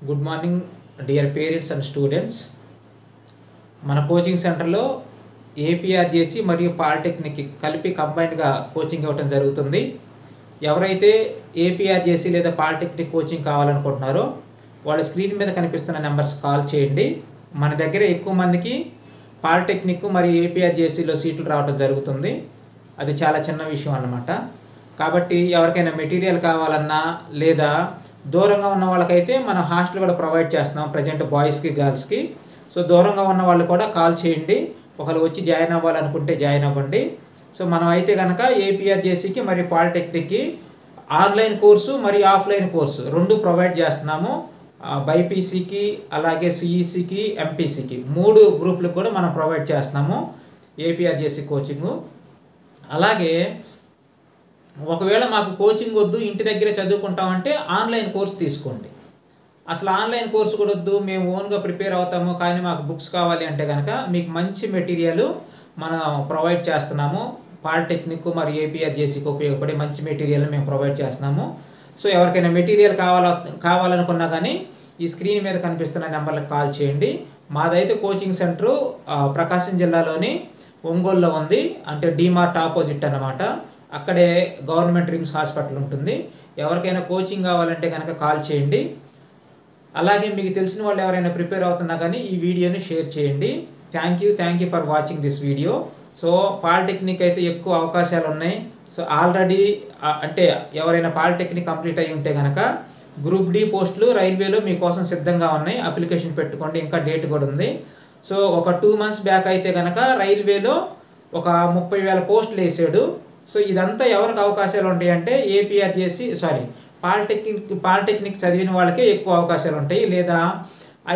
Good morning dear parents and students. మన coaching సెంటర్లో APRJC మరియు పాలిటెక్నిక్ కలిపి కంబైన్డ్గా కోచింగ్ ఇవ్వడం జరుగుతుంది. ఎవరైతే ఏపీఆర్జేసీ లేదా పాలిటెక్నిక్ కోచింగ్ కావాలనుకుంటున్నారో వాళ్ళ స్క్రీన్ మీద కనిపిస్తున్న నెంబర్స్ కాల్ చేయండి. మన దగ్గర ఎక్కువ మందికి పాలిటెక్నిక్ మరియు ఏపీఆర్జేసీలో సీట్లు రావడం జరుగుతుంది. అది చాలా చిన్న విషయం అన్నమాట. కాబట్టి ఎవరికైనా మెటీరియల్ కావాలన్నా లేదా దూరంగా ఉన్న వాళ్ళకైతే మనం హాస్టల్ కూడా ప్రొవైడ్ చేస్తున్నాం ప్రజెంట్ బాయ్స్కి గర్ల్స్కి. సో దూరంగా ఉన్న వాళ్ళు కూడా కాల్ చేయండి. ఒకళ్ళు వచ్చి జాయిన్ అవ్వాలనుకుంటే జాయిన్ అవ్వండి. సో మనం అయితే కనుక ఏపీఆర్జేసీకి మరియు పాలిటెక్నిక్కి ఆన్లైన్ కోర్సు మరియు ఆఫ్లైన్ కోర్సు రెండు ప్రొవైడ్ చేస్తున్నాము. బైపీసీకి అలాగే సిఈసికి ఎంపీసీకి 3 గ్రూపులకు కూడా మనం ప్రొవైడ్ చేస్తున్నాము ఏపీఆర్జేసీ కోచింగు. అలాగే ఒకవేళ మాకు కోచింగ్ వద్దు ఇంటి దగ్గరే చదువుకుంటామంటే ఆన్లైన్ కోర్సు తీసుకోండి. అసలు ఆన్లైన్ కోర్సు కూడా వద్దు మేము ఓన్గా ప్రిపేర్ అవుతాము కానీ మాకు బుక్స్ కావాలి అంటే కనుక మీకు మంచి మెటీరియల్ మనం ప్రొవైడ్ చేస్తున్నాము. పాలిటెక్నిక్ మరియు ఏపీఆర్జేసీకి ఉపయోగపడే మంచి మెటీరియల్ మేము ప్రొవైడ్ చేస్తున్నాము. సో ఎవరికైనా మెటీరియల్ కావాలనుకున్నా కానీ ఈ స్క్రీన్ మీద కనిపిస్తున్న నెంబర్లకు కాల్ చేయండి. మాదైతే కోచింగ్ సెంటరు ప్రకాశం జిల్లాలోని ఒంగోలులో ఉంది, అంటే డీమార్ట్ ఆపోజిట్ అన్నమాట. అక్కడే గవర్నమెంట్ రిమ్స్ హాస్పిటల్ ఉంటుంది. ఎవరికైనా కోచింగ్ కావాలంటే కనుక కాల్ చేయండి. అలాగే మీకు తెలిసిన వాళ్ళు ఎవరైనా ప్రిపేర్ అవుతున్నా కానీ ఈ వీడియోని షేర్ చేయండి. Thank you for watching this video. So polytechnic అయితే ఎక్కువ అవకాశాలు ఉన్నాయి. సో ఆల్రెడీ అంటే ఎవరైనా పాలిటెక్నిక్ కంప్లీట్ అయ్యి ఉంటే కనుక గ్రూప్ డి పోస్టులు రైల్వేలో మీకోసం సిద్ధంగా ఉన్నాయి. అప్లికేషన్ పెట్టుకోండి, ఇంకా డేట్ కూడా ఉంది. సో ఒక 2 మంత్స్ బ్యాక్ అయితే కనుక రైల్వేలో ఒక 30,000 పోస్టులు వేసాడు. సో ఇదంతా ఎవరికి అవకాశాలు ఉంటాయి అంటే ఏపీఆర్జేసీ పాలిటెక్నిక్ చదివిన వాళ్ళకే ఎక్కువ అవకాశాలు ఉంటాయి, లేదా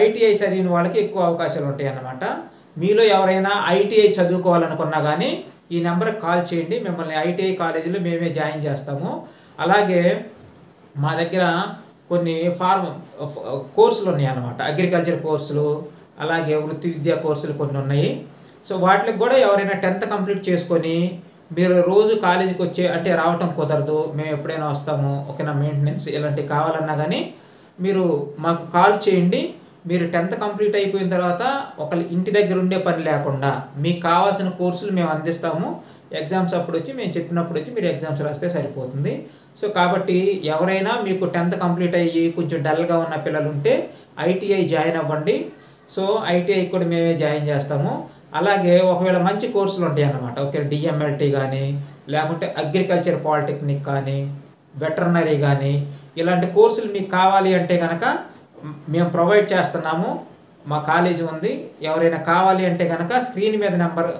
ఐటీఐ చదివిన వాళ్ళకి ఎక్కువ అవకాశాలు ఉంటాయి అన్నమాట. మీలో ఎవరైనా ఐటీఐ చదువుకోవాలనుకున్నా కానీ ఈ నెంబర్కి కాల్ చేయండి. మిమ్మల్ని ఐటీఐ కాలేజీలో మేమే జాయిన్ చేస్తాము. అలాగే మా దగ్గర కొన్ని కోర్సులు ఉన్నాయి అన్నమాట. అగ్రికల్చర్ కోర్సులు అలాగే వృత్తి విద్యా కోర్సులు కొన్ని ఉన్నాయి. సో వాటికి కూడా ఎవరైనా 10th కంప్లీట్ చేసుకొని మీరు రోజు కాలేజీకి వచ్చే అంటే రావటం కుదరదు, మేము ఎప్పుడైనా వస్తాము, ఓకేనా, మెయింటెనెన్స్ ఇలాంటివి కావాలన్నా కానీ మీరు మాకు కాల్ చేయండి. మీరు 10th కంప్లీట్ అయిపోయిన తర్వాత ఒకళ్ళు ఇంటి దగ్గర ఉండే పని లేకుండా మీకు కావాల్సిన కోర్సులు మేము అందిస్తాము. ఎగ్జామ్స్ అప్పుడు వచ్చి మేము చెప్పినప్పుడు వచ్చి మీరు ఎగ్జామ్స్ రాస్తే సరిపోతుంది. సో కాబట్టి ఎవరైనా మీకు 10th కంప్లీట్ అయ్యి కొంచెం డల్గా ఉన్న పిల్లలు ఉంటే ఐటీఐ జాయిన్ అవ్వండి. సో ఐటీఐ కూడా మేమే జాయిన్ చేస్తాము. అలాగే ఒకవేళ మంచి కోర్సులు ఉంటాయి అన్నమాట. ఓకే, డిఎంఎల్టీ కానీ లేకుంటే అగ్రికల్చర్ పాలిటెక్నిక్ కానీ వెటర్నరీ కానీ ఇలాంటి కోర్సులు మీకు కావాలి అంటే కనుక మేము చేస్తున్నాము. మా కాలేజీ ఉంది. ఎవరైనా కావాలి అంటే కనుక స్క్రీన్ మీద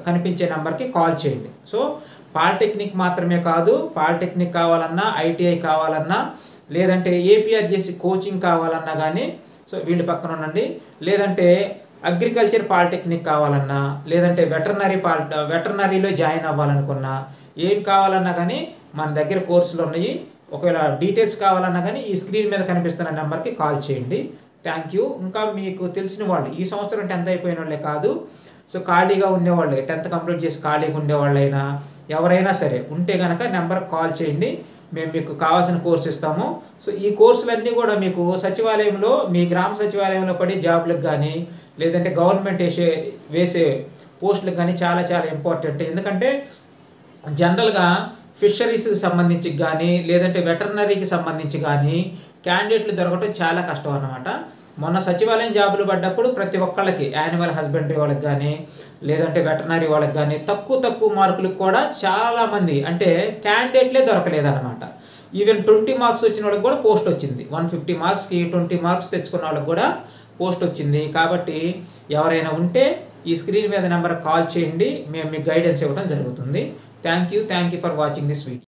కనిపించే నెంబర్కి కాల్ చేయండి. సో పాలిటెక్నిక్ మాత్రమే కాదు, పాలిటెక్నిక్ కావాలన్నా ఐటీఐ కావాలన్నా లేదంటే ఏపీఆర్జేసీ కోచింగ్ కావాలన్నా కానీ సో వీళ్ళు పక్కన ఉండండి. లేదంటే అగ్రికల్చర్ పాలిటెక్నిక్ కావాలన్నా లేదంటే వెటర్నరీలో జాయిన్ అవ్వాలనుకున్నా ఏం కావాలన్నా కానీ మన దగ్గర కోర్సులు ఉన్నాయి. ఒకవేళ డీటెయిల్స్ కావాలన్నా కానీ ఈ స్క్రీన్ మీద కనిపిస్తున్న నెంబర్కి కాల్ చేయండి. Thank you. ఇంకా మీకు తెలిసిన వాళ్ళు ఈ సంవత్సరం 10th అయిపోయిన వాళ్ళే కాదు, సో ఖాళీగా ఉండేవాళ్ళు 10th కంప్లీట్ చేసి ఖాళీగా ఉండేవాళ్ళైనా ఎవరైనా సరే ఉంటే కనుక నెంబర్కి కాల్ చేయండి. మేము మీకు కావాల్సిన కోర్సు ఇస్తాము. సో ఈ కోర్సులన్నీ కూడా మీకు సచివాలయంలో మీ గ్రామ సచివాలయంలో పడి జాబ్లకు కానీ లేదంటే గవర్నమెంట్ వేసే పోస్టులకు కానీ చాలా చాలా ఇంపార్టెంట్. ఎందుకంటే జనరల్గా ఫిషరీస్కి సంబంధించి కానీ లేదంటే వెటర్నరీకి సంబంధించి కానీ క్యాండిడేట్లు దొరకటం చాలా కష్టం అన్నమాట. మొన్న సచివాలయం జాబులు పడ్డప్పుడు ప్రతి ఒక్కళ్ళకి యానిమల్ హస్బెండరీ వాళ్ళకి కానీ లేదంటే వెటర్నరీ వాళ్ళకి కానీ తక్కువ మార్కులకు కూడా చాలామంది అంటే క్యాండిడేట్లే దొరకలేదన్నమాట. ఈవెన్ 20 మార్క్స్ వచ్చిన వాళ్ళకి కూడా పోస్ట్ వచ్చింది. 150 మార్క్స్కి 20 మార్క్స్ తెచ్చుకున్న వాళ్ళకి కూడా పోస్ట్ వచ్చింది. కాబట్టి ఎవరైనా ఉంటే ఈ స్క్రీన్ మీద నెంబర్ కాల్ చేయండి. మేము మీకు గైడెన్స్ ఇవ్వడం జరుగుతుంది. Thank you for watching this video.